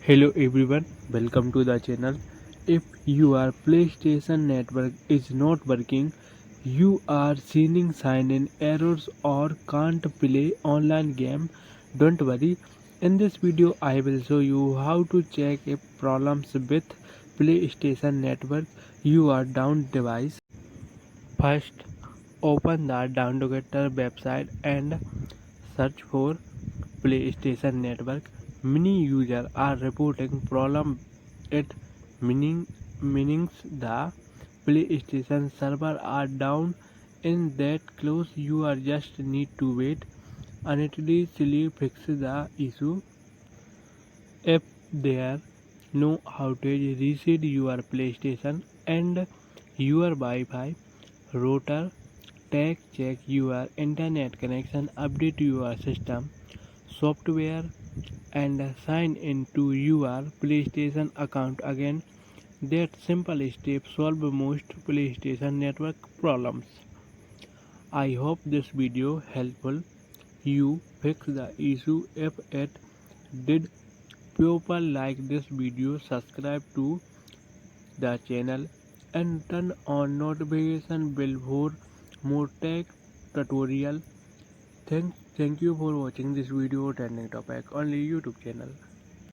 Hello everyone, welcome to the channel. If your PlayStation network is not working, you are seeing sign in errors or can't play online game, don't worry. In this video I will show you how to check if problems with PlayStation network your down device. First, open the downloader website and search for PlayStation Network. Many users are reporting problem it meanings the PlayStation server are down. In that close you are just need to wait until Silly fixes the issue. If there no outage, reset your PlayStation and your Wi-Fi router. Check your internet connection, update your system software and sign into your PlayStation account again. That simple step solve most PlayStation network problems. I hope this video helpful you fix the issue. If it did, people like this video, subscribe to the channel and turn on notification bell for more tech tutorial. Thank you for watching this video trending topic on the YouTube channel.